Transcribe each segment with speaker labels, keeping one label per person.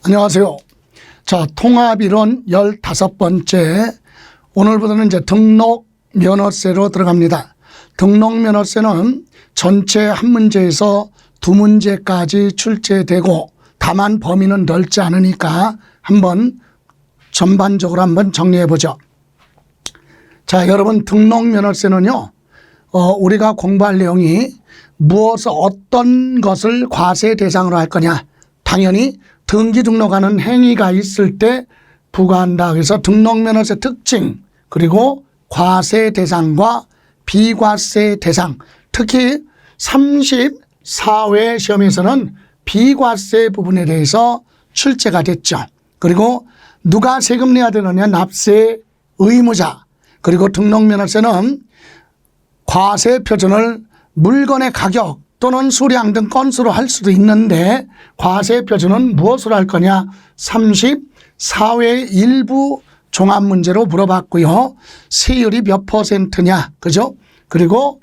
Speaker 1: 안녕하세요. 자, 통합이론 15번째. 오늘부터는 이제 등록면허세로 들어갑니다. 등록면허세는 전체 한 문제에서 두 문제까지 출제되고 다만 범위는 넓지 않으니까 한번 전반적으로 한번 정리해 보죠. 자, 여러분 등록면허세는요, 우리가 공부할 내용이 무엇을 어떤 것을 과세 대상으로 할 거냐. 당연히 등기 등록하는 행위가 있을 때 부과한다. 그래서 등록면허세 특징, 그리고 과세 대상과 비과세 대상, 특히 34회 시험에서는 비과세 부분에 대해서 출제가 됐죠. 그리고 누가 세금 내야 되느냐, 납세 의무자. 그리고 등록면허세는 과세 표준을 물건의 가격 또는 수량 등 건수로 할 수도 있는데 과세 표준은 무엇으로 할 거냐, 34회 일부 종합문제로 물어봤고요. 세율이 몇 %냐, 그죠? 그리고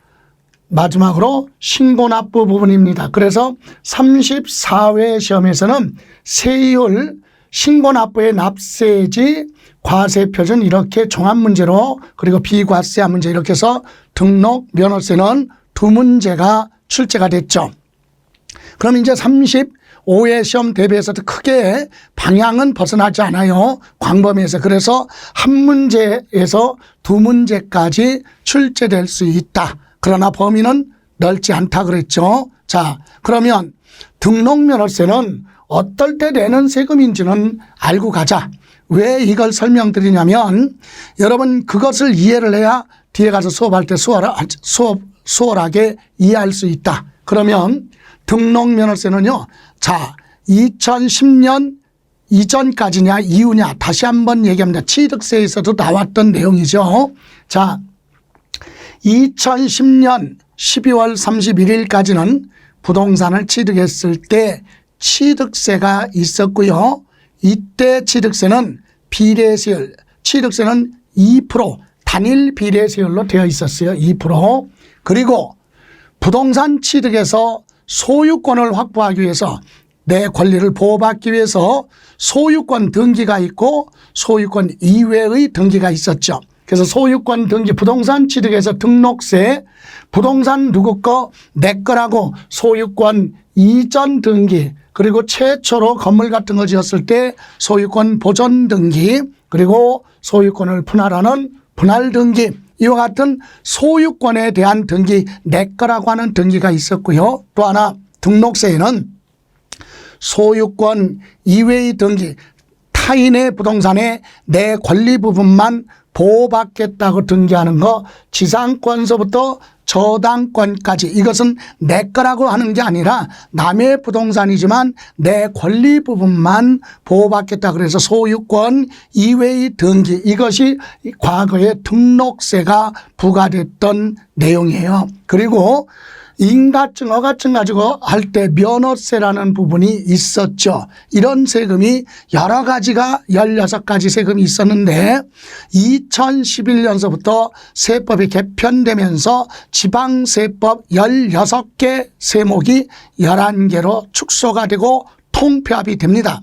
Speaker 1: 마지막으로 신고납부 부분입니다. 그래서 34회 시험에서는 세율, 신고납부의 납세지, 과세표준 이렇게 종합문제로, 그리고 비과세한 문제 이렇게 해서 등록면허세는 두 문제가 출제가 됐죠. 그럼 이제 35회 시험 대비해서도 크게 방향은 벗어나지 않아요. 광범위에서. 그래서 한 문제에서 두 문제까지 출제될 수 있다. 그러나 범위는 넓지 않다 그랬죠. 자, 그러면 등록면허세는 어떨 때 내는 세금인지는 알고 가자. 왜 이걸 설명드리냐면 여러분 그것을 이해를 해야 뒤에 가서 수업할 때 수월하게 이해할 수 있다. 그러면 등록면허세는요, 자, 2010년 이전까지냐 이후냐 다시 한번 얘기합니다. 취득세에서도 나왔던 내용이죠. 자, 2010년 12월 31일까지는 부동산을 취득했을 때 취득세가 있었고요. 이때 취득세는 비례세율, 취득세는 2% 단일 비례세율로 되어 있었어요. 2%. 그리고 부동산 취득에서 소유권을 확보하기 위해서 내 권리를 보호받기 위해서 소유권 등기가 있고 소유권 이외의 등기가 있었죠. 그래서 소유권 등기, 부동산 취득에서 등록세, 부동산 누구 거, 내 거라고 소유권 이전 등기, 그리고 최초로 건물 같은 거 지었을 때 소유권 보존 등기, 그리고 소유권을 분할하는 분할 등기, 이와 같은 소유권에 대한 등기, 내 거라고 하는 등기가 있었고요. 또 하나 등록세에는 소유권 이외의 등기, 타인의 부동산에 내 권리 부분만 보호받겠다고 등기하는 거, 지상권서부터 저당권까지 이것은 내 거라고 하는 게 아니라 남의 부동산이지만 내 권리 부분만 보호받겠다 그래서 소유권 이외의 등기, 이것이 과거에 등록세가 부과됐던 내용이에요. 그리고 인가증, 허가증 가지고 할 때 면허세라는 부분이 있었죠. 이런 세금이 여러 가지가 16가지 세금이 있었는데 2011년서부터 세법이 개편되면서 지방세법 16개 세목이 11개로 축소가 되고 통폐합이 됩니다.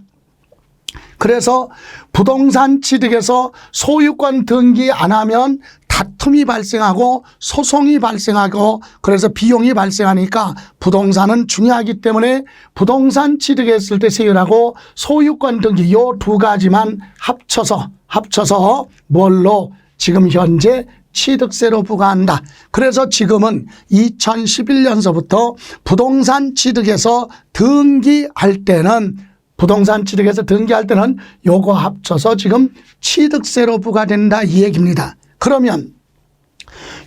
Speaker 1: 그래서 부동산 취득에서 소유권 등기 안 하면 다툼이 발생하고 소송이 발생하고 그래서 비용이 발생하니까 부동산은 중요하기 때문에 부동산 취득했을 때 세율하고 소유권 등기 요 두 가지만 합쳐서 뭘로 지금 현재 취득세로 부과한다. 그래서 지금은 2011년서부터 부동산 취득에서 등기할 때는 부동산 취득해서 등기할 때는 요거 합쳐서 지금 취득세로 부과된다 이 얘기입니다. 그러면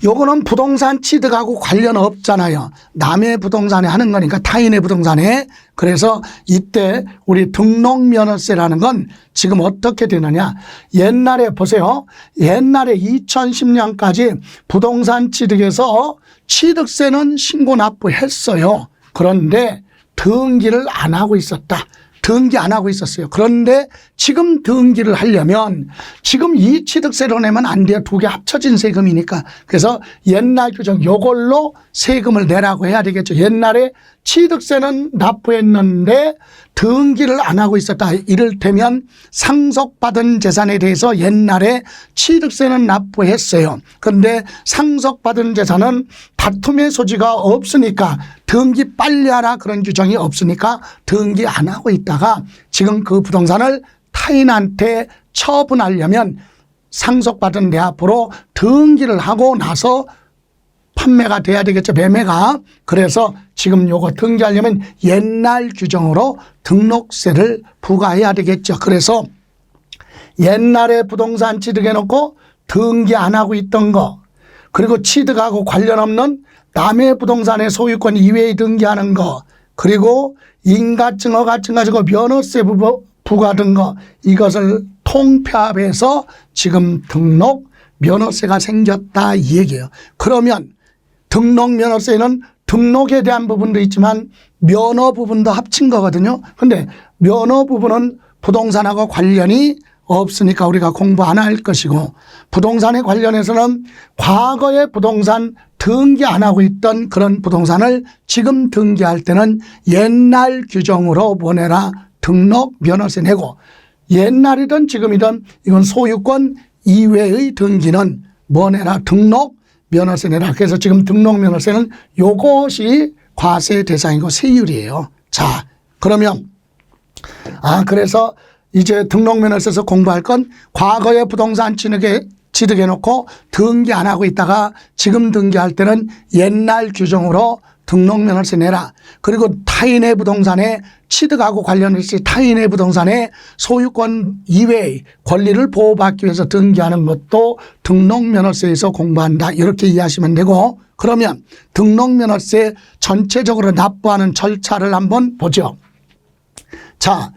Speaker 1: 요거는 부동산 취득하고 관련 없잖아요. 남의 부동산에 하는 거니까 타인의 부동산에. 그래서 이때 우리 등록면허세라는 건 지금 어떻게 되느냐. 옛날에 보세요. 옛날에 2010년까지 부동산 취득해서 취득세는 신고 납부했어요. 그런데 등기를 안 하고 있었다. 등기 안 하고 있었어요. 그런데 지금 등기를 하려면 지금 이 취득세로 내면 안 돼요. 두 개 합쳐진 세금이니까. 그래서 옛날 규정 요걸로 세금을 내라고 해야 되겠죠. 옛날에 취득세는 납부했는데 등기를 안 하고 있었다. 이를테면 상속받은 재산에 대해서 옛날에 취득세는 납부했어요. 그런데 상속받은 재산은 다툼의 소지가 없으니까 등기 빨리 하라 그런 규정이 없으니까 등기 안 하고 있다가 지금 그 부동산을 타인한테 처분하려면 상속받은 내 앞으로 등기를 하고 나서 판매가 돼야 되겠죠. 매매가. 그래서 지금 요거 등기하려면 옛날 규정으로 등록세를 부과해야 되겠죠. 그래서 옛날에 부동산 취득해 놓고 등기 안 하고 있던 거, 그리고 취득하고 관련 없는 남의 부동산의 소유권 이외에 등기하는 거, 그리고 인가증, 허가증 가지고 면허세 부과된 거, 이것을 통폐합해서 지금 등록 면허세가 생겼다 이 얘기예요. 그러면 등록 면허세는 등록에 대한 부분도 있지만 면허 부분도 합친 거거든요. 그런데 면허 부분은 부동산하고 관련이 없으니까 우리가 공부 안 할 것이고, 부동산에 관련해서는 과거에 부동산 등기 안 하고 있던 그런 부동산을 지금 등기할 때는 옛날 규정으로 보내라 등록 면허세 내고, 옛날이든 지금이든 이건 소유권 이외의 등기는 뭐 내라 등록 면허세 내라. 그래서 지금 등록 면허세는 요것이 과세 대상이고 세율이에요. 자, 그러면 그래서 이제 등록 면허세에서 공부할 건 과거에 부동산 취득해 놓고 등기 안 하고 있다가 지금 등기할 때는 옛날 규정으로 등록 면허세 내라. 그리고 타인의 부동산에 취득하고 관련해서 타인의 부동산의 소유권 이외의 권리를 보호받기 위해서 등기하는 것도 등록 면허세에서 공부한다. 이렇게 이해하시면 되고, 그러면 등록 면허세 전체적으로 납부하는 절차를 한번 보죠. 자,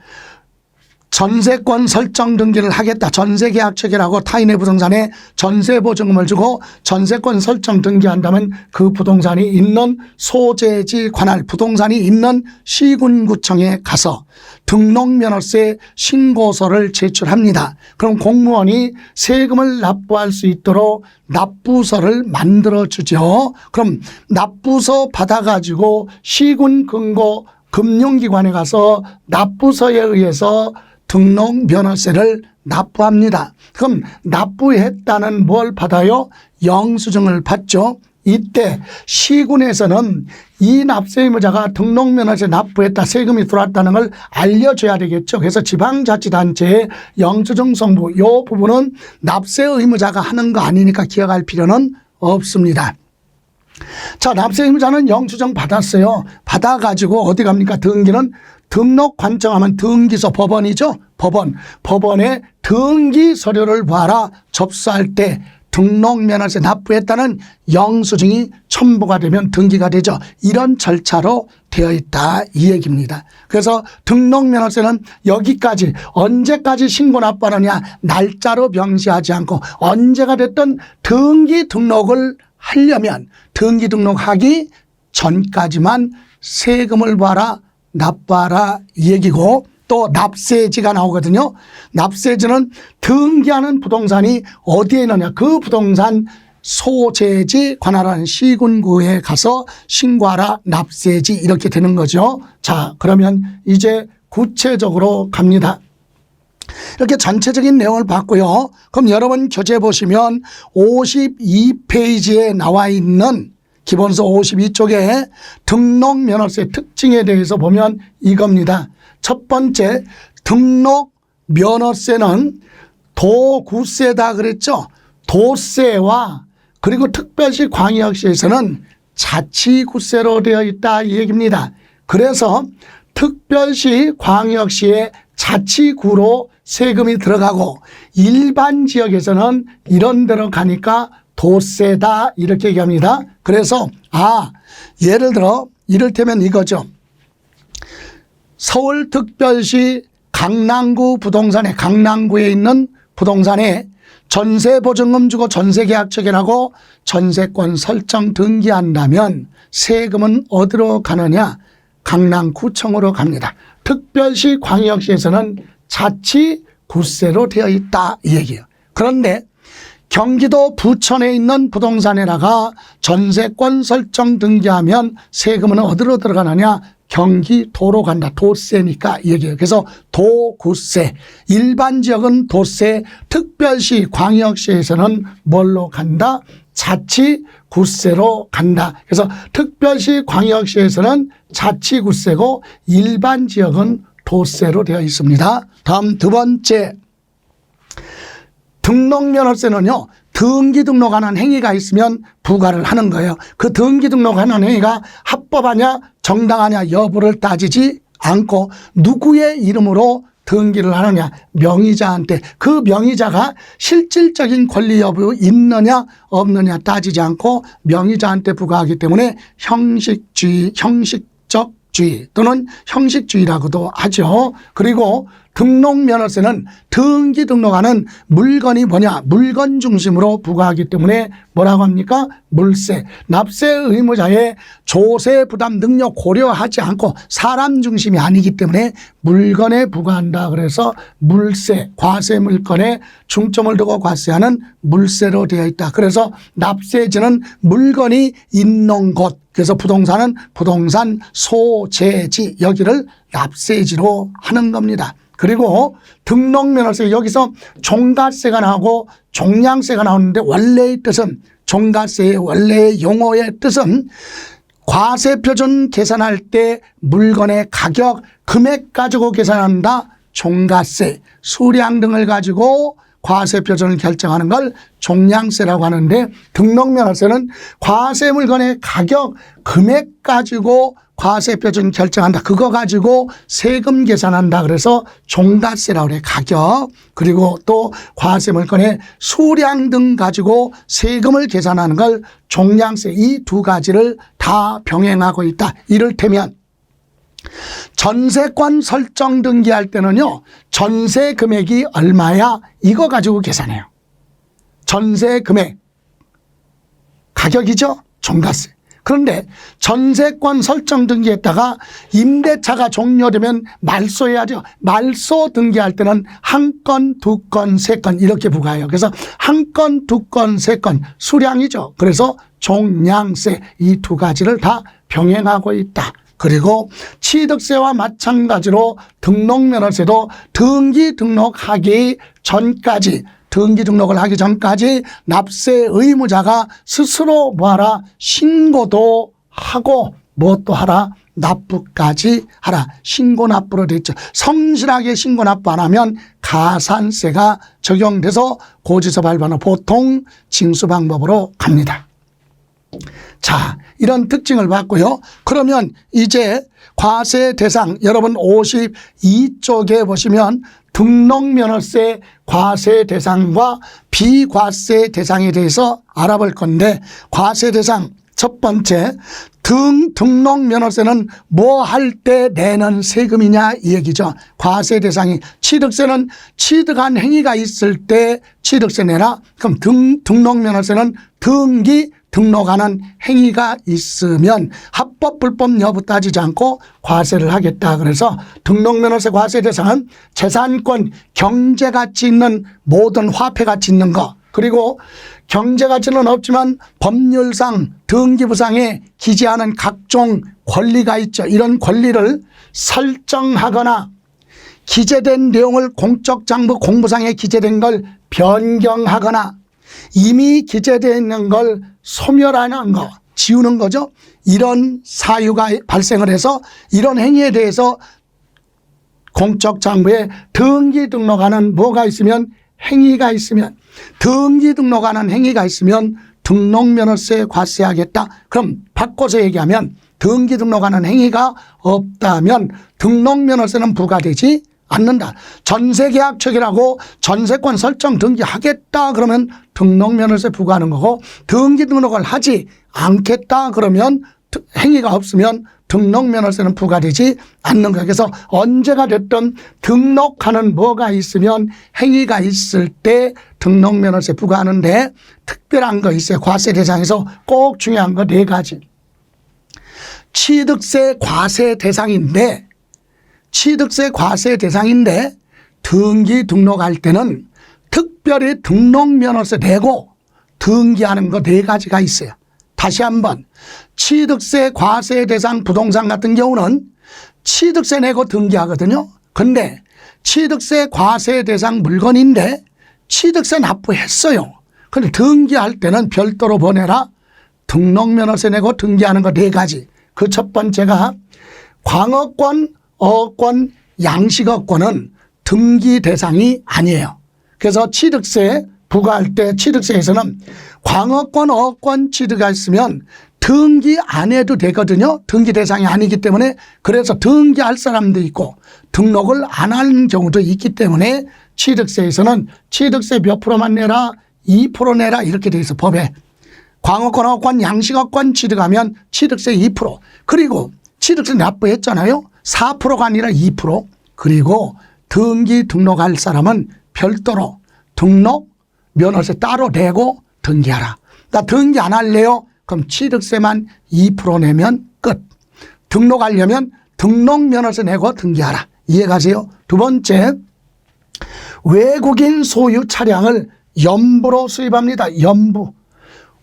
Speaker 1: 전세권 설정 등기를 하겠다. 전세계약 체결하고 타인의 부동산에 전세보증금을 주고 전세권 설정 등기한다면 그 부동산이 있는 소재지 관할 부동산이 있는 시군구청에 가서 등록면허세 신고서를 제출합니다. 그럼 공무원이 세금을 납부할 수 있도록 납부서를 만들어주죠. 그럼 납부서 받아가지고 시군근고 금융기관에 가서 납부서에 의해서 등록 면허세를 납부합니다. 그럼 납부했다는 뭘 받아요? 영수증을 받죠. 이때 시군에서는 이 납세 의무자가 등록 면허세 납부했다, 세금이 들어왔다는 걸 알려줘야 되겠죠. 그래서 지방자치단체의 영수증 송부, 이 부분은 납세 의무자가 하는 거 아니니까 기억할 필요는 없습니다. 자, 납세 의무자는 영수증 받았어요. 받아가지고 어디 갑니까? 등기는 등록 관청하면 등기소, 법원이죠. 법원에 등기 서류를 봐라. 접수할 때 등록 면허세 납부했다는 영수증이 첨부가 되면 등기가 되죠. 이런 절차로 되어 있다 이 얘기입니다. 그래서 등록 면허세는 여기까지 언제까지 신고 납부하느냐, 날짜로 명시하지 않고 언제가 됐든 등기 등록을 하려면 등기 등록하기 전까지만 세금을 봐라, 납부하라 이 얘기고, 또 납세지가 나오거든요. 납세지는 등기하는 부동산이 어디에 있느냐, 그 부동산 소재지 관할하는 시군구에 가서 신고하라 납세지 이렇게 되는 거죠. 자, 그러면 이제 구체적으로 갑니다. 이렇게 전체적인 내용을 봤고요. 그럼 여러분 교재 보시면 52페이지에 나와 있는 기본서 52쪽에 등록 면허세 특징에 대해서 보면 이겁니다. 첫 번째, 등록 면허세는 도구세다 그랬죠. 도세와 그리고 특별시 광역시에서는 자치구세로 되어 있다 이 얘기입니다. 그래서 특별시 광역시의 자치구로 세금이 들어가고 일반 지역에서는 이런 데로 가니까 도세다 이렇게 얘기합니다. 그래서 예를 들어 이를테면 이거죠. 서울특별시 강남구 부동산에, 강남구에 있는 부동산에 전세보증금 주고 전세계약 체결하고 전세권 설정 등기한다면 세금은 어디로 가느냐? 강남구청으로 갑니다. 특별시 광역시에서는 자치구세로 되어 있다 이 얘기예요. 그런데 경기도 부천에 있는 부동산에다가 전세권 설정 등기하면 세금은 어디로 들어가느냐? 경기도로 간다. 도세니까 얘기해요. 그래서 도구세, 일반 지역은 도세, 특별시, 광역시에서는 뭘로 간다? 자치구세로 간다. 그래서 특별시, 광역시에서는 자치구세고 일반 지역은 도세로 되어 있습니다. 다음 두 번째, 등록면허세는요, 등기 등록하는 행위가 있으면 부과를 하는 거예요. 그 등기 등록하는 행위가 합법하냐 정당하냐 여부를 따지지 않고 누구의 이름으로 등기를 하느냐, 명의자한테, 그 명의자가 실질적인 권리 여부 있느냐 없느냐 따지지 않고 명의자한테 부과하기 때문에 형식주의, 형식적주의 또는 형식주의라고도 하죠. 그리고 등록면허세는 등기 등록하는 물건이 뭐냐, 물건 중심으로 부과하기 때문에 뭐라고 합니까? 물세, 납세 의무자의 조세 부담 능력 고려하지 않고 사람 중심이 아니기 때문에 물건에 부과한다. 그래서 물세, 과세 물건에 중점을 두고 과세하는 물세로 되어 있다. 그래서 납세지는 물건이 있는 곳, 그래서 부동산은 부동산 소재지, 여기를 납세지로 하는 겁니다. 그리고 등록면허세, 여기서 종가세가 나오고 종량세가 나오는데 원래의 뜻은, 종가세의 원래의 용어의 뜻은 과세표준 계산할 때 물건의 가격, 금액 가지고 계산한다. 종가세, 수량 등을 가지고 과세표준을 결정하는 걸 종량세라고 하는데, 등록면허세는 과세 물건의 가격, 금액 가지고 과세표준 결정한다. 그거 가지고 세금 계산한다. 그래서 종가세라고 그래, 가격. 그리고 또 과세 물건의 수량 등 가지고 세금을 계산하는 걸 종량세. 이 두 가지를 다 병행하고 있다. 이를테면 전세권 설정 등기할 때는요, 전세 금액이 얼마야? 이거 가지고 계산해요. 전세 금액, 가격이죠? 종가세. 그런데 전세권 설정 등기했다가 임대차가 종료되면 말소해야죠. 말소 등기할 때는 한 건, 두 건, 세 건 이렇게 부과해요. 그래서 한 건, 두 건, 세 건 수량이죠. 그래서 종량세, 이 두 가지를 다 병행하고 있다. 그리고 취득세와 마찬가지로 등록면허세도 등기 등록하기 전까지, 등기 등록을 하기 전까지 납세 의무자가 스스로 뭐하라? 신고도 하고 무엇도 하라? 납부까지 하라. 신고 납부로 되어 있죠. 성실하게 신고 납부 안 하면 가산세가 적용돼서 고지서 발부하는 보통 징수 방법으로 갑니다. 자, 이런 특징을 봤고요. 그러면 이제 과세 대상, 여러분 52쪽에 보시면 등록면허세 과세 대상과 비과세 대상에 대해서 알아볼 건데, 과세 대상 첫 번째, 등록면허세는 뭐 할 때 내는 세금이냐 이 얘기죠. 과세 대상이 취득세는 취득한 행위가 있을 때 취득세 내라. 그럼 등록면허세는 등기 등록하는 행위가 있으면 합법 불법 여부 따지지 않고 과세를 하겠다. 그래서 등록면허세 과세 대상은 재산권, 경제가치 있는 모든 화폐가치 있는 거, 그리고 경제가치는 없지만 법률상 등기부상에 기재하는 각종 권리가 있죠. 이런 권리를 설정하거나 기재된 내용을 공적장부 공부상에 기재된 걸 변경하거나 이미 기재되어 있는 걸 소멸하는 거, 지우는 거죠. 이런 사유가 발생을 해서 이런 행위에 대해서 공적장부에 등기 등록하는 뭐가 있으면, 행위가 있으면, 등기 등록하는 행위가 있으면 등록면허세 과세하겠다. 그럼 바꿔서 얘기하면 등기 등록하는 행위가 없다면 등록면허세는 부과되지 않는다. 전세계약 체결하고 전세권 설정 등기하겠다 그러면 등록면허세 부과하는 거고, 등기 등록을 하지 않겠다 그러면 행위가 없으면 등록면허세는 부과되지 않는 거예요. 그래서 언제가 됐든 등록하는 뭐가 있으면 행위가 있을 때 등록면허세 부과하는데 특별한 거 있어요. 과세 대상에서 꼭 중요한 거 네 가지. 취득세 과세 대상인데, 취득세 과세 대상인데 등기 등록할 때는 특별히 등록면허세 내고 등기하는 거 네 가지가 있어요. 다시 한번, 취득세 과세 대상 부동산 같은 경우는 취득세 내고 등기하거든요. 근데 취득세 과세 대상 물건인데 취득세 납부했어요. 근데 등기할 때는 별도로 보내라. 등록면허세 내고 등기하는 거 4가지. 그 첫 번째가 광어권, 어권, 양식어권은 등기 대상이 아니에요. 그래서 취득세 부과할 때 취득세에서는 광어권, 어권 취득했으면 등기 안 해도 되거든요. 등기 대상이 아니기 때문에. 그래서 등기할 사람도 있고 등록을 안 하는 경우도 있기 때문에 취득세에서는 취득세 몇 프로만 내라, 2% 내라 이렇게 돼 있어 법에. 광어권, 어권, 양식어권 취득하면 취득세 2%. 그리고 취득세 납부했잖아요. 4%가 아니라 2%. 그리고 등기 등록할 사람은 별도로 등록 면허세 따로 내고 등기하라. 나 등기 안 할래요? 그럼 취득세만 2% 내면 끝. 등록하려면 등록 면허세 내고 등기하라. 이해가세요? 두 번째, 외국인 소유 차량을 연부로 수입합니다. 연부.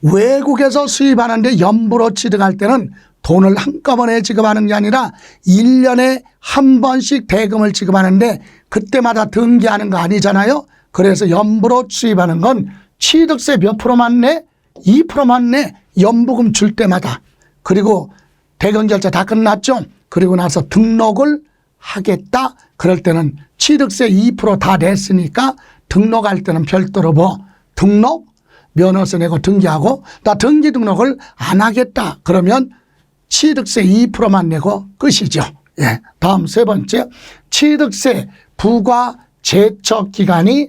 Speaker 1: 외국에서 수입하는데 연부로 취득할 때는 돈을 한꺼번에 지급하는 게 아니라 1년에 한 번씩 대금을 지급하는데 그때마다 등기하는 거 아니잖아요. 그래서 연부로 수입하는 건 취득세 몇 프로만 내? 2%만 내. 연부금 줄 때마다. 그리고 대금 결제 다 끝났죠. 그리고 나서 등록을 하겠다. 그럴 때는 취득세 2% 다 냈으니까 등록할 때는 별도로 등록 면허세 내고 등기하고, 나 등기 등록을 안 하겠다 그러면 취득세 2%만 내고 끝이죠. 예. 다음 세 번째, 취득세 부과 제척 기간이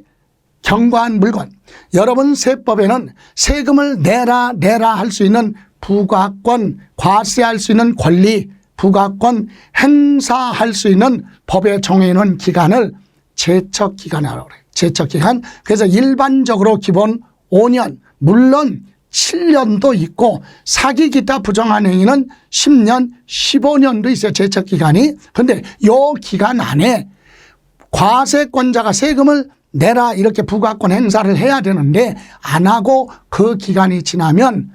Speaker 1: 경과한 물건. 여러분 세법에는 세금을 내라 할 수 있는 부과권, 과세할 수 있는 권리, 부과권 행사할 수 있는 법에 정해놓은 기간을 제척 기간이라고 그래요. 제척 기간. 그래서 일반적으로 기본 5년, 물론 7년도 있고 사기 기타 부정한 행위는 10년, 15년도 있어요. 제척 기간이. 근데 요 기간 안에 과세권자가 세금을 내라 이렇게 부과권 행사를 해야 되는데 안 하고 그 기간이 지나면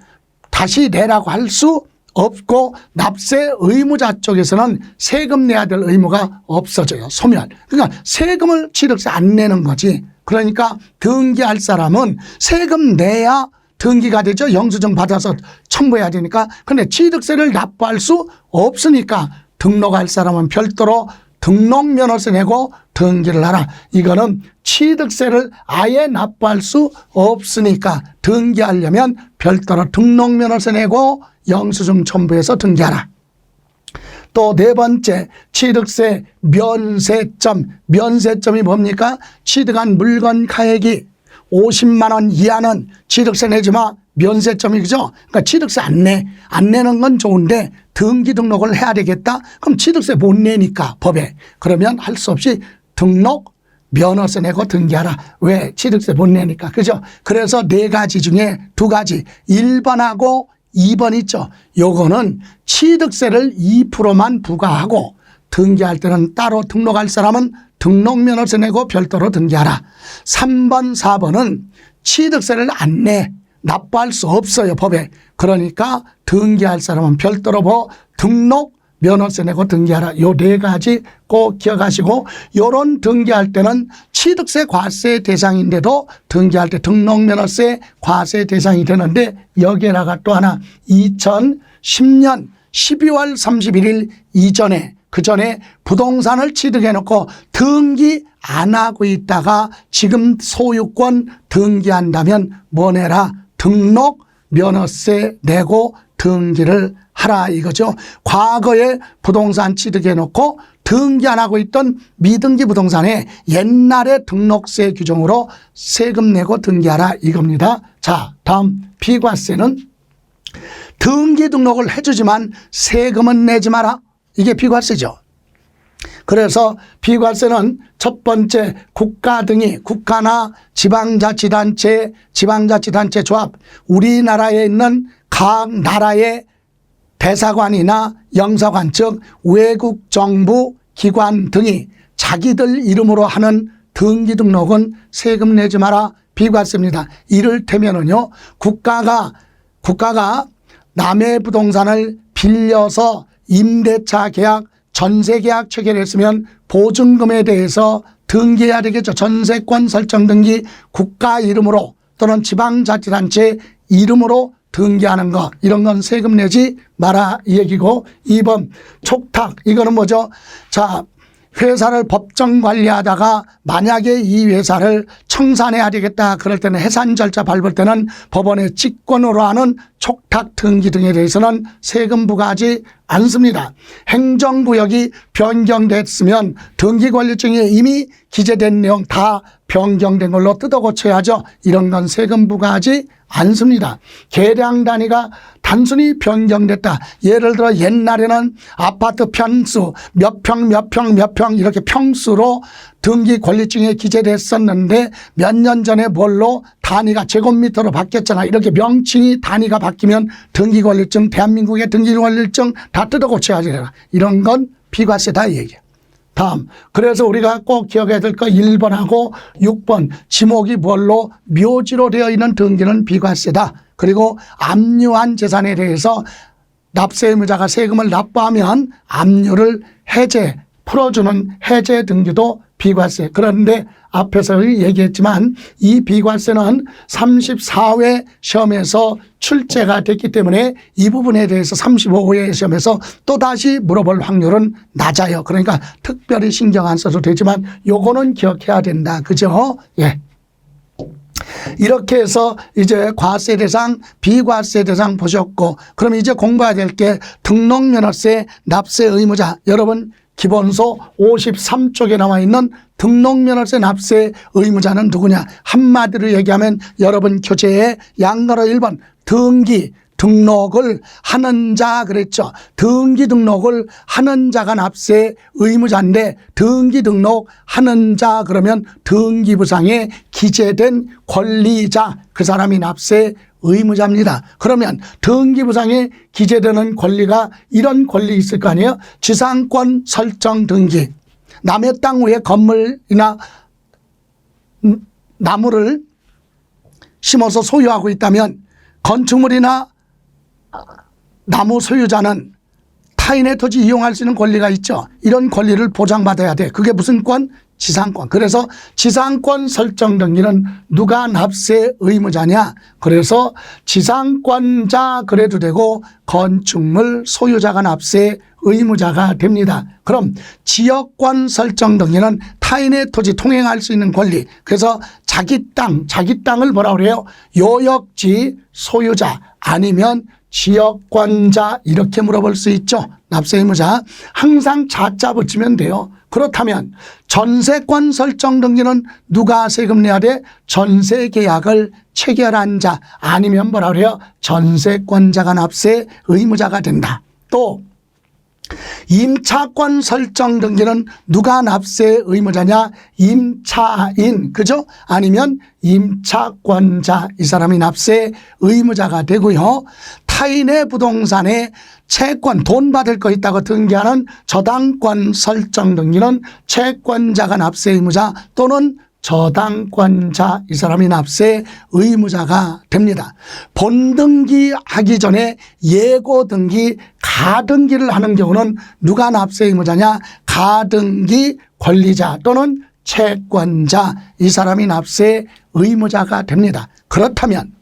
Speaker 1: 다시 내라고 할 수 없고 납세 의무자 쪽에서는 세금 내야 될 의무가 없어져요. 소멸. 그러니까 세금을 취득세 안 내는 거지. 그러니까 등기할 사람은 세금 내야 등기가 되죠. 영수증 받아서 첨부해야 되니까. 그런데 취득세를 납부할 수 없으니까 등록할 사람은 별도로 등록면허세 내고 등기를 하라. 이거는 취득세를 아예 납부할 수 없으니까 등기하려면 별도로 등록면허세 내고 영수증 첨부해서 등기하라. 또 네 번째, 취득세 면세점. 면세점이 뭡니까? 취득한 물건 가액이 50만 원 이하는 취득세 내지 마. 면세점이 그죠? 그러니까 취득세 안 내는 건 좋은데 등기 등록을 해야 되겠다? 그럼 취득세 못 내니까 법에. 그러면 할 수 없이 등록 면허세 내고 등기하라. 왜? 취득세 못 내니까. 그죠? 그래서 4가지 중에 2가지 1번하고 2번 있죠. 요거는 취득세를 2%만 부과하고 등기할 때는 따로 등록할 사람은 등록면허세 내고 별도로 등기하라. 3번, 4번은 취득세를 안 내. 납부할 수 없어요. 법에. 그러니까 등기할 사람은 별도로 등록 면허세 내고 등기하라. 요 4가지 꼭 기억하시고, 요런 등기할 때는 취득세 과세 대상인데도 등기할 때 등록면허세 과세 대상이 되는데 여기에다가 또 하나 2010년 12월 31일 이전에 그전에 부동산을 취득해 놓고 등기 안 하고 있다가 지금 소유권 등기한다면 뭐 내라? 등록 면허세 내고 등기를 하라 이거죠. 과거에 부동산 취득해 놓고 등기 안 하고 있던 미등기 부동산에 옛날에 등록세 규정으로 세금 내고 등기하라 이겁니다. 자, 다음 비과세는 등기 등록을 해주지만 세금은 내지 마라. 이게 비과세죠. 그래서 비과세는 첫 번째 국가 등이 국가나 지방자치단체, 지방자치단체 조합, 우리나라에 있는 각 나라의 대사관이나 영사관 즉 외국 정부 기관 등이 자기들 이름으로 하는 등기 등록은 세금 내지 마라 비과세입니다. 이를테면은요 국가가 남의 부동산을 빌려서 임대차 계약 전세계약 체결했으면 보증금에 대해서 등기해야 되겠죠. 전세권 설정 등기 국가 이름으로 또는 지방자치단체 이름으로 등기하는 거, 이런 건 세금 내지 마라 이 얘기고, 2번 촉탁, 이거는 뭐죠? 자, 회사를 법정 관리하다가 만약에 이 회사를 청산해야 되겠다 그럴 때는 해산 절차 밟을 때는 법원의 직권으로 하는 촉탁 등기 등에 대해서는 세금 부과하지 않습니다. 행정구역이 변경됐으면 등기관리증에 이미 기재된 내용 다 변경된 걸로 뜯어 고쳐야죠. 이런 건 세금 부과하지 않습니다. 계량 단위가 단순히 변경됐다. 예를 들어 옛날에는 아파트 평수 몇 평 몇 평 몇 평 이렇게 평수로 등기관리증에 기재됐었는데 몇 년 전에 뭘로 단위가 제곱미터로 바뀌었잖아. 이렇게 명칭이 단위가 바뀌면 등기관리증, 대한민국의 등기관리증 다 뜯어 고쳐야 되나. 이런 건 비과세다 이 얘기야. 다음, 그래서 우리가 꼭 기억해야 될 거 1번하고 6번 지목이 뭘로 묘지로 되어 있는 등기는 비과세다. 그리고 압류한 재산에 대해서 납세 의무자가 세금을 납부하면 압류를 해제, 풀어주는 해제 등기도 비과세. 그런데 앞에서 얘기했지만 이 비과세는 34회 시험에서 출제가 됐기 때문에 이 부분에 대해서 35회 시험에서 또다시 물어볼 확률은 낮아요. 그러니까 특별히 신경 안 써도 되지만 요거는 기억해야 된다. 그죠? 예. 이렇게 해서 이제 과세 대상, 비과세 대상 보셨고, 그럼 이제 공부해야 될 게 등록면허세 납세 의무자. 여러분 기본소 53쪽에 나와 있는 등록면허세 납세 의무자는 누구냐? 한마디로 얘기하면 여러분 교재에 양가로 1번 등기 등록을 하는 자 그랬죠. 등기 등록을 하는 자가 납세 의무자인데 등기 등록하는 자 그러면 등기부상에 기재된 권리자, 그 사람이 납세 의무자입니다. 그러면 등기부상에 기재되는 권리가 이런 권리 있을 거 아니에요? 지상권 설정 등기. 남의 땅 위에 건물이나 나무를 심어서 소유하고 있다면 건축물이나 나무 소유자는 타인의 토지 이용할 수 있는 권리가 있죠. 이런 권리를 보장받아야 돼. 그게 무슨 권? 지상권. 그래서 지상권 설정 등기는 누가 납세 의무자냐? 그래서 지상권자 그래도 되고 건축물 소유자가 납세 의무자가 됩니다. 그럼 지역권 설정 등기는 타인의 토지 통행할 수 있는 권리. 그래서 자기 땅을 뭐라 그래요? 요역지 소유자 아니면 지역권자 이렇게 물어볼 수 있죠. 납세 의무자. 항상 자자 붙이면 돼요. 그렇다면 전세권 설정 등기는 누가 세금 내야 돼? 전세 계약을 체결한 자 아니면 뭐라 그래요? 전세권자가 납세 의무자가 된다. 또 임차권 설정 등기는 누가 납세 의무자냐? 임차인, 그죠? 아니면 임차권자, 이 사람이 납세 의무자가 되고요. 타인의 부동산에 채권, 돈 받을 거 있다고 등기하는 저당권 설정 등기는 채권자가 납세 의무자 또는 저당권자, 이 사람이 납세 의무자가 됩니다. 본등기 하기 전에 예고등기, 가등기를 하는 경우는 누가 납세 의무자냐? 가등기 권리자 또는 채권자, 이 사람이 납세 의무자가 됩니다. 그렇다면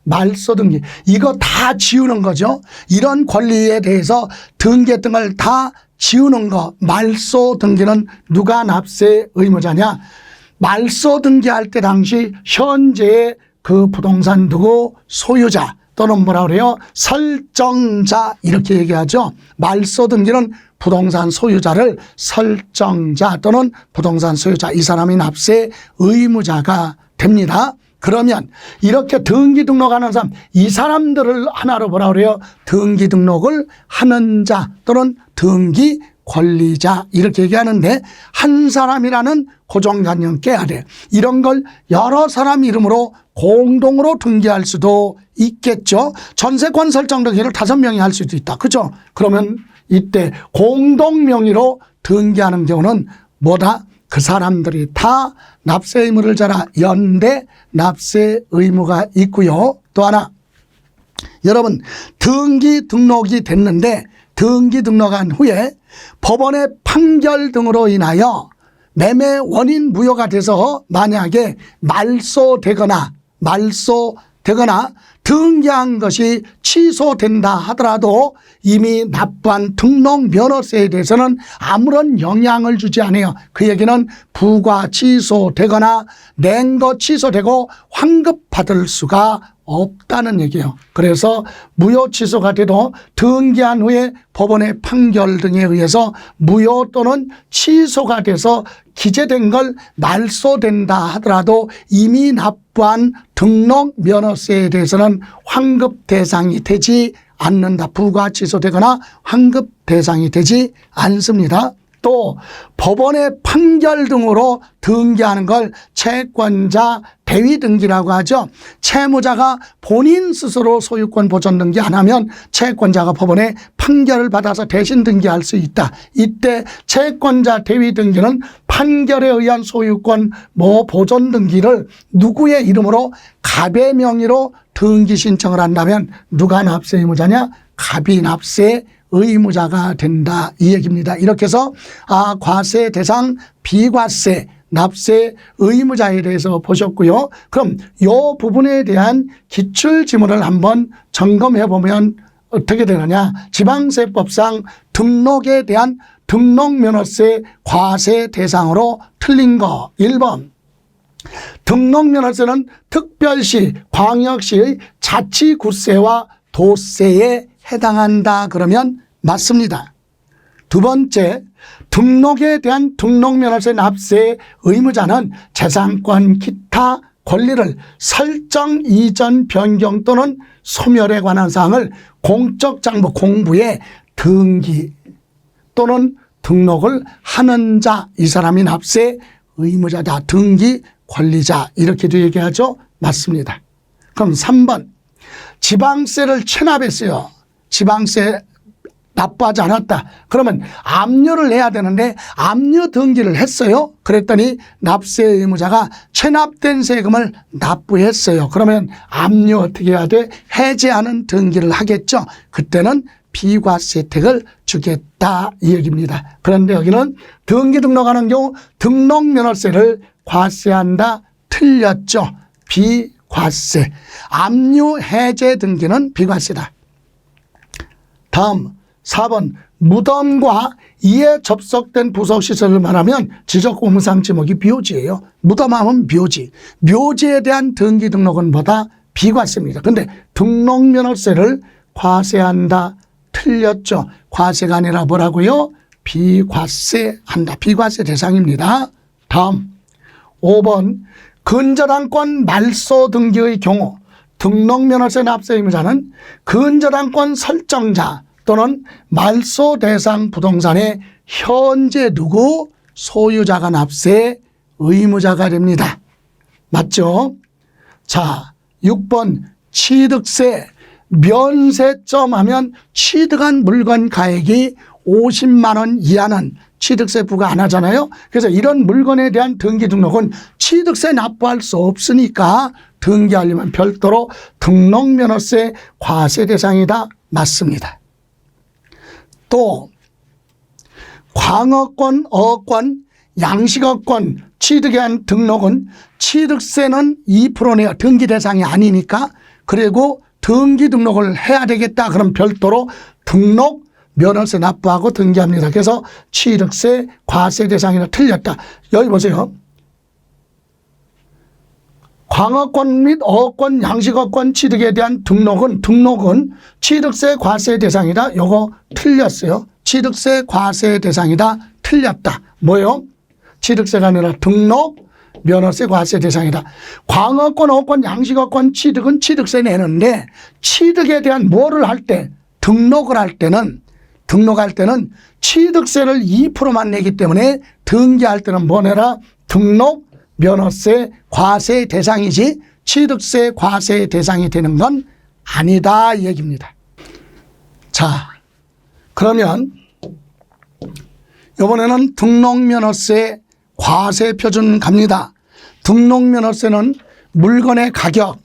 Speaker 1: 말소등기, 이거 다 지우는 거죠. 이런 권리에 대해서 등기했던 걸 다 지우는 거, 말소등기는 누가 납세 의무자냐? 말소 등기할 때 당시 현재의 그 부동산 누구 소유자 또는 뭐라 그래요? 설정자 이렇게 얘기하죠. 말소 등기는 부동산 소유자를 설정자 또는 부동산 소유자, 이 사람이 납세 의무자가 됩니다. 그러면 이렇게 등기 등록하는 사람, 이 사람들을 하나로 뭐라 그래요? 등기 등록을 하는 자 또는 등기 권리자 이렇게 얘기하는데, 한 사람이라는 고정관념 깨야 돼. 이런 걸 여러 사람 이름으로 공동으로 등기할 수도 있겠죠. 전세권 설정 등기를 5명이 할 수도 있다. 그죠? 그러면 이때 공동 명의로 등기하는 경우는 뭐다? 그 사람들이 다 납세 의무를 져라. 연대 납세 의무가 있고요. 또 하나, 여러분 등기 등록이 됐는데 등기 등록한 후에 법원의 판결 등으로 인하여 매매 원인 무효가 돼서 만약에 말소되거나 등기한 것이 취소된다 하더라도 이미 납부한 등록 면허세에 대해서는 아무런 영향을 주지 않아요. 그 얘기는 부과 취소되거나 낸 거 취소되고 환급받을 수가 없다는 얘기예요. 그래서 무효 취소가 돼도 등기한 후에 법원의 판결 등에 의해서 무효 또는 취소가 돼서 기재된 걸 말소된다 하더라도 이미 납부한 등록 면허세에 대해서는 환급 대상이 되지 않는다. 부과 취소되거나 환급 대상이 되지 않습니다. 또 법원의 판결 등으로 등기하는 걸 채권자 대위 등기라고 하죠. 채무자가 본인 스스로 소유권 보존 등기 안 하면 채권자가 법원의 판결을 받아서 대신 등기할 수 있다. 이때 채권자 대위 등기는 판결에 의한 소유권 보존 등기를 누구의 이름으로 갑의 명의로 등기 신청을 한다면 누가 납세 의무자냐? 갑이 납세 의무자가 된다 이 얘기입니다. 이렇게 해서 과세 대상 비과세 납세 의무자에 대해서 보셨고요. 그럼 이 부분에 대한 기출지문을 한번 점검해 보면 어떻게 되느냐. 지방세법상 등록에 대한 등록면허세 과세 대상으로 틀린 거 1번 등록면허세는 특별시, 광역시의 자치구세와 도세에 해당한다 그러면 맞습니다. 두 번째, 등록에 대한 등록면허세 납세 의무자는 재산권 기타 권리를 설정 이전 변경 또는 소멸에 관한 사항을 공적장부 공부에 등기 또는 등록을 하는 자, 이 사람이 납세 의무자다. 등기 권리자 이렇게도 얘기하죠. 맞습니다. 그럼 3번 지방세를 체납했어요. 지방세 납부하지 않았다. 그러면 압류를 내야 되는데 압류 등기를 했어요. 그랬더니 납세 의무자가 체납된 세금을 납부했어요. 그러면 압류 어떻게 해야 돼? 해제하는 등기를 하겠죠. 그때는 비과세 혜택을 주겠다 이 얘기입니다. 그런데 여기는 등기 등록하는 경우 등록면허세를 과세한다. 틀렸죠. 비과세. 압류 해제 등기는 비과세다. 다음 4번 무덤과 이에 접속된 부속시설을 말하면 지적공무상 지목이 묘지예요. 무덤하면 묘지. 묘지에 대한 등기 등록은 뭐다? 비과세입니다. 그런데 등록면허세를 과세한다. 틀렸죠. 과세가 아니라 뭐라고요? 비과세한다. 비과세 대상입니다. 다음 5번 근저당권 말소 등기의 경우 등록면허세 납세 의무자는 근저당권 설정자 또는 말소 대상 부동산의 현재 누구? 소유자가 납세 의무자가 됩니다. 맞죠? 자, 6번 취득세 면세점 하면 취득한 물건 가액이 50만 원 이하는 취득세 부과 안 하잖아요. 그래서 이런 물건에 대한 등기 등록은 취득세 납부할 수 없으니까 등기하려면 별도로 등록면허세 과세 대상이다. 맞습니다. 또 광어권, 어권, 양식어권 취득에 한 등록은 취득세는 2% 내야 등기 대상이 아니니까 그리고 등기 등록을 해야 되겠다. 그럼 별도로 등록 면허세 납부하고 등기합니다. 그래서 취득세 과세 대상이라 틀렸다. 여기 보세요. 광어권 및 어권, 양식어권 취득에 대한 등록은 취득세 과세 대상이다. 요거 틀렸어요. 취득세 과세 대상이다. 틀렸다. 뭐요? 취득세가 아니라 등록 면허세 과세 대상이다. 광어권, 어권, 양식어권 취득은 취득세 내는데 취득에 대한 뭐를 할 때 등록을 할 때는 취득세를 2%만 내기 때문에 등기할 때는 뭐 내라? 등록 면허세 과세 대상이지 취득세 과세 대상이 되는 건 아니다 이 얘기입니다. 자, 그러면 이번에는 등록면허세 과세 표준 갑니다. 등록면허세는 물건의 가격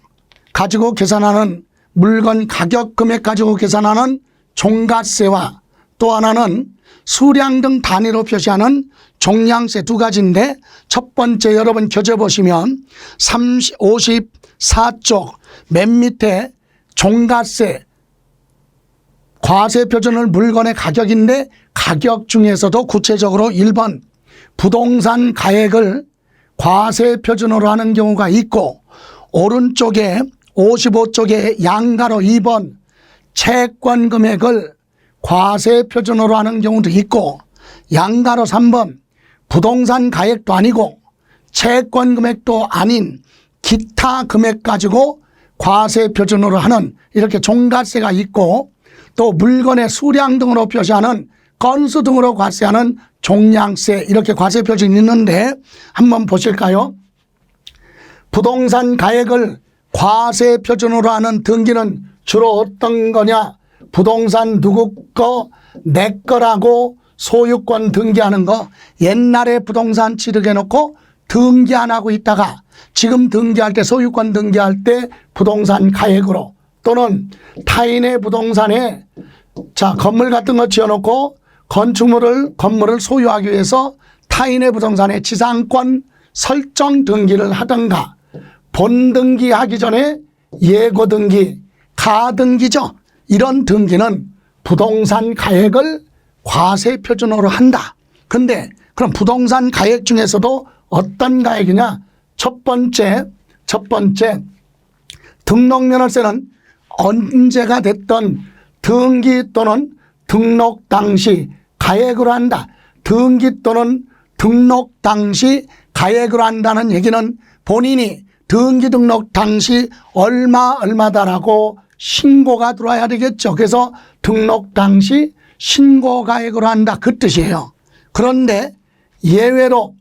Speaker 1: 가지고 계산하는 물건 가격 금액 가지고 계산하는 종가세와 또 하나는 수량 등 단위로 표시하는 종량세 두 가지인데, 첫 번째 여러분 교재 보시면 54쪽 맨 밑에 종가세, 과세표준을 물건의 가격인데, 가격 중에서도 구체적으로 1번 부동산 가액을 과세표준으로 하는 경우가 있고, 오른쪽에 55쪽에 양가로 2번 채권 금액을 과세표준으로 하는 경우도 있고, 양가로 3번 부동산 가액도 아니고 채권 금액도 아닌 기타 금액 가지고 과세표준으로 하는 이렇게 종가세가 있고, 또 물건의 수량 등으로 표시하는 건수 등으로 과세하는 종량세, 이렇게 과세표준이 있는데 한번 보실까요? 부동산 가액을 과세표준으로 하는 등기는 주로 어떤 거냐? 부동산 누구 거, 내 거라고 소유권 등기하는 거. 옛날에 부동산 취득해 놓고 등기 안 하고 있다가 지금 등기할 때, 소유권 등기할 때 부동산 가액으로, 또는 타인의 부동산에 건물 같은 거 지어놓고 건물을 소유하기 위해서 타인의 부동산에 지상권 설정 등기를 하든가, 본등기 하기 전에 예고 등기, 가등기죠. 이런 등기는 부동산 가액을 과세표준으로 한다. 근데 그럼 부동산 가액 중에서도 어떤 가액이냐? 첫 번째 등록면허세는 언제가 됐던 등기 또는 등록 당시 가액으로 한다. 등기 또는 등록 당시 가액으로 한다는 얘기는 본인이 등기 등록 당시 얼마다라고 신고가 들어와야 되겠죠. 그래서 등록 당시 신고 가액으로 한다, 그 뜻이에요. 그런데 예외로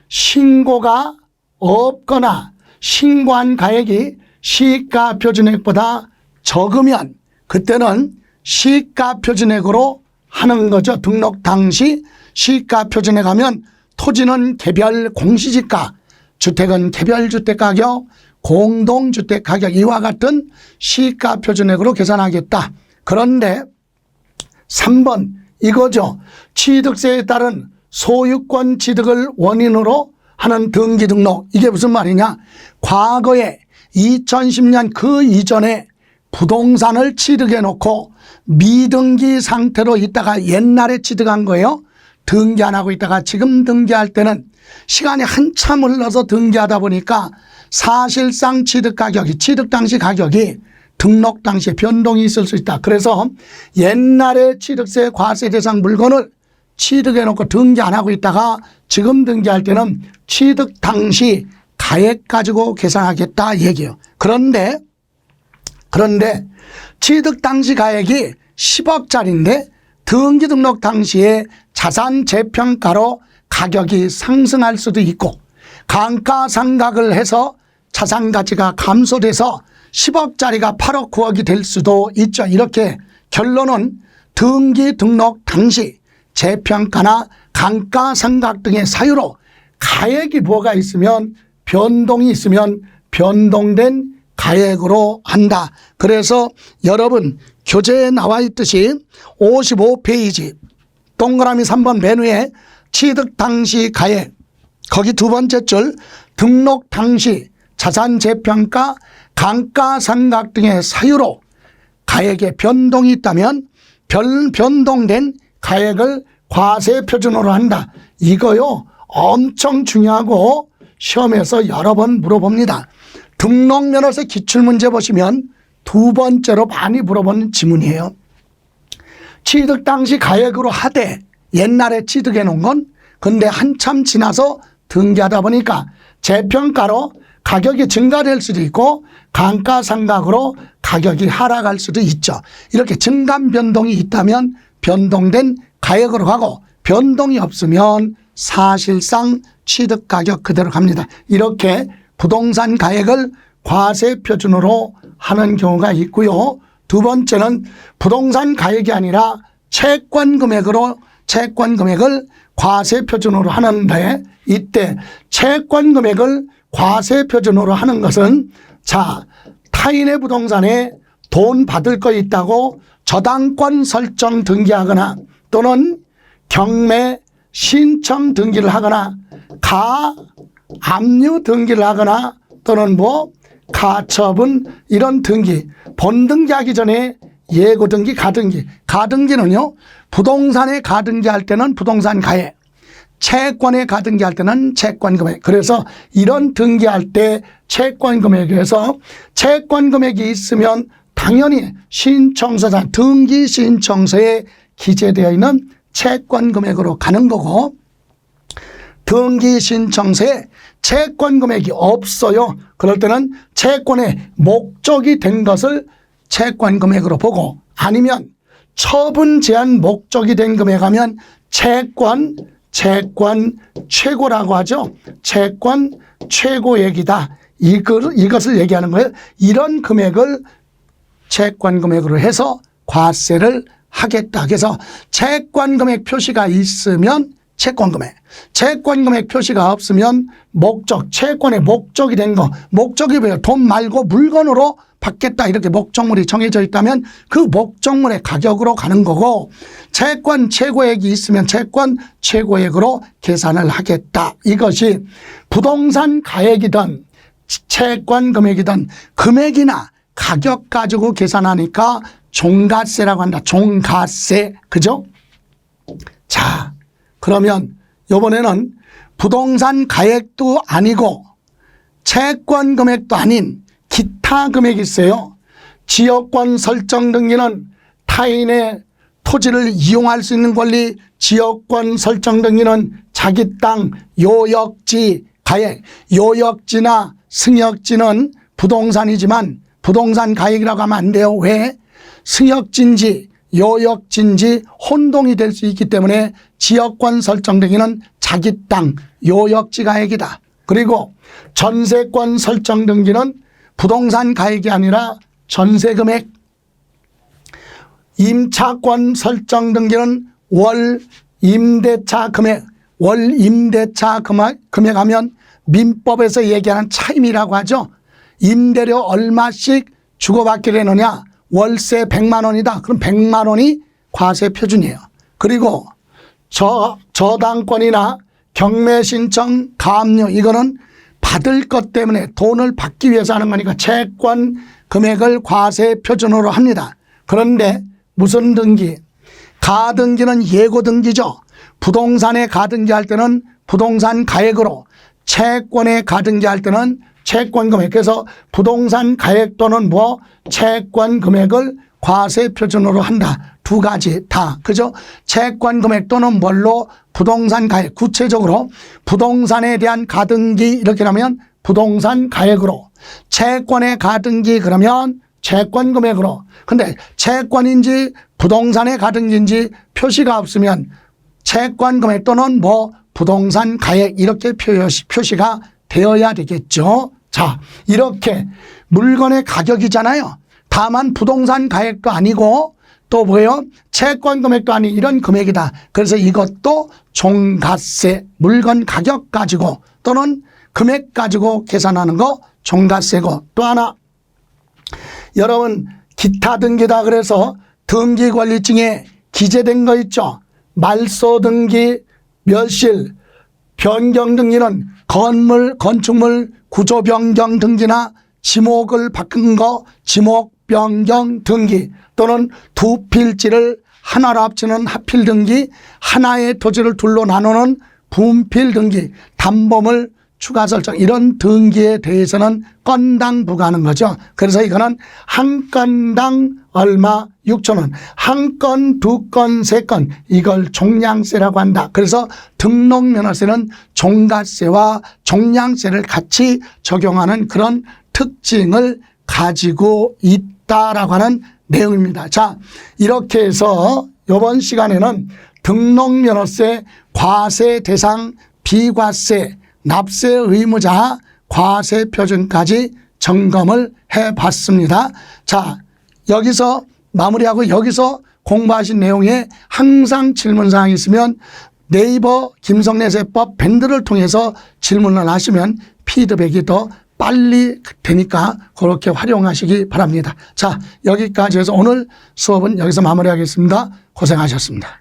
Speaker 1: 신고가 없거나 신고한 가액이 시가 표준액보다 적으면 그때는 시가 표준액으로 하는 거죠. 등록 당시 시가 표준액 하면 토지는 개별 공시지가, 주택은 개별 주택 가격, 공동주택 가격, 이와 같은 시가 표준액으로 계산하겠다. 그런데 3번 이거죠. 취득세에 따른 소유권 취득을 원인으로 하는 등기 등록. 이게 무슨 말이냐? 과거에 2010년 그 이전에 부동산을 취득해 놓고 미등기 상태로 있다가 옛날에 취득한 거예요. 등기 안 하고 있다가 지금 등기할 때는 시간이 한참 흘러서 등기하다 보니까 사실상 취득 당시 가격이 등록 당시에 변동이 있을 수 있다. 그래서 옛날에 취득세 과세 대상 물건을 취득해 놓고 등기 안 하고 있다가 지금 등기할 때는 취득 당시 가액 가지고 계산하겠다 얘기예요. 그런데 취득 당시 가액이 10억짜리인데 등기 등록 당시에 자산 재평가로 가격이 상승할 수도 있고, 감가상각을 해서 자산 가치가 감소돼서 10억짜리가 8억 9억이 될 수도 있죠. 이렇게 결론은 등기 등록 당시 재평가나 감가상각 등의 사유로 가액이 뭐가 있으면, 변동이 있으면 변동된 가액으로 한다. 그래서 여러분 교재에 나와 있듯이 55페이지 동그라미 3번 맨 위에 취득 당시 가액, 거기 두 번째 줄 등록 당시 자산 재평가, 감가상각 등의 사유로 가액에 변동이 있다면 변동된 가액을 과세 표준으로 한다. 이거요 엄청 중요하고 시험에서 여러 번 물어봅니다. 등록면허세 기출문제 보시면 두 번째로 많이 물어보는 지문이에요. 취득 당시 가액으로 하되 옛날에 취득해 놓은 건 근데 한참 지나서 등기하다 보니까 재평가로 가격이 증가될 수도 있고 감가상각으로 가격이 하락할 수도 있죠. 이렇게 증감 변동이 있다면 변동된 가액으로 가고, 변동이 없으면 사실상 취득 가격 그대로 갑니다. 이렇게 부동산 가액을 과세 표준으로 하는 경우가 있고요. 두 번째는 부동산 가액이 아니라 채권 금액을 과세 표준으로 하는데, 이때 채권 금액을 과세 표준으로 하는 것은 타인의 부동산에 돈 받을 거 있다고 저당권 설정 등기하거나 또는 경매 신청 등기를 하거나 가압류 등기를 하거나 또는 가처분 이런 등기, 본등기하기 전에 예고등기, 가등기. 가등기는요, 부동산에 가등기할 때는 부동산 가액, 채권에 가등기할 때는 채권 금액. 그래서 이런 등기할 때 채권 금액에서 채권 금액이 있으면 당연히 신청서자, 등기 신청서에 기재되어 있는 채권 금액으로 가는 거고, 등기 신청서에 채권 금액이 없어요. 그럴 때는 채권의 목적이 된 것을 채권 금액으로 보고, 아니면 처분 제한 목적이 된 금액하면 채권 최고라고 하죠. 채권 최고액이다. 이것을 얘기하는 거예요. 이런 금액을 채권 금액으로 해서 과세를 하겠다. 그래서 채권 금액 표시가 있으면 채권 금액, 채권 금액 표시가 없으면 목적, 채권의 목적이 된 거, 목적이 뭐예요? 돈 말고 물건으로 받겠다 이렇게 목적물이 정해져 있다면 그 목적물의 가격으로 가는 거고, 채권 최고액이 있으면 채권 최고액으로 계산을 하겠다. 이것이 부동산 가액이든 채권 금액이든 금액이나 가격 가지고 계산하니까 종가세라고 한다. 종가세. 그죠? 자, 그러면 이번에는 부동산 가액도 아니고 채권 금액도 아닌 기타 금액이 있어요. 지역권 설정 등기는 타인의 토지를 이용할 수 있는 권리, 지역권 설정 등기는 자기 땅 요역지 가액, 요역지나 승역지는 부동산이지만 부동산 가액이라고 하면 안 돼요. 왜? 승역지인지 요역지인지 혼동이 될 수 있기 때문에 지역권 설정 등기는 자기 땅 요역지 가액이다. 그리고 전세권 설정 등기는 부동산 가액이 아니라 전세 금액, 임차권 설정 등기는 월 임대차 금액, 월 임대차 금액하면 민법에서 얘기하는 차임이라고 하죠. 임대료 얼마씩 주고받게 되느냐, 월세 100만 원이다. 그럼 100만 원이 과세 표준이에요. 그리고 저당권이나 경매 신청, 가압류 이거는 받을 것 때문에 돈을 받기 위해서 하는 거니까 채권 금액을 과세 표준으로 합니다. 그런데 무슨 등기? 가등기는 예고등기죠. 부동산에 가등기할 때는 부동산 가액으로, 채권에 가등기할 때는 채권 금액. 그래서 부동산 가액 또는 채권 금액을 과세 표준으로 한다. 두 가지 다. 그죠? 채권 금액 또는 뭘로? 부동산 가액. 구체적으로 부동산에 대한 가등기 이렇게 하면 부동산 가액으로, 채권에 가등기 그러면 채권 금액으로. 근데 채권인지 부동산에 가등기인지 표시가 없으면 채권 금액 또는 부동산 가액 이렇게 표시가 되어야 되겠죠. 자, 이렇게 물건의 가격이잖아요. 다만 부동산 가액도 아니고 또 뭐예요? 채권 금액도 아닌 이런 금액이다. 그래서 이것도 종가세, 물건 가격 가지고 또는 금액 가지고 계산하는 거 종가세고, 또 하나 여러분 기타 등기다 그래서 등기관리증에 기재된 거 있죠. 말소 등기, 멸실, 변경 등기는 건물, 건축물 구조 변경 등기나 지목을 바꾼 거 지목 변경 등기, 또는 두 필지를 하나로 합치는 합필 등기, 하나의 토지를 둘로 나누는 분필 등기, 담보물 추가 설정 이런 등기에 대해서는 건당 부과하는 거죠. 그래서 이거는 한 건당 얼마 6천 원, 한 건, 두 건, 세 건 이걸 종량세라고 한다. 그래서 등록면허세는 종가세와 종량세를 같이 적용하는 그런 특징을 가지고 있다라고 하는 내용입니다. 자, 이렇게 해서 이번 시간에는 등록면허세, 과세 대상, 비과세, 납세 의무자, 과세 표준까지 점검을 해봤습니다. 자, 여기서 마무리하고 여기서 공부하신 내용에 항상 질문사항이 있으면 네이버 김성래세법 밴드를 통해서 질문을 하시면 피드백이 더 빨리 되니까 그렇게 활용하시기 바랍니다. 자, 여기까지 해서 오늘 수업은 여기서 마무리하겠습니다. 고생하셨습니다.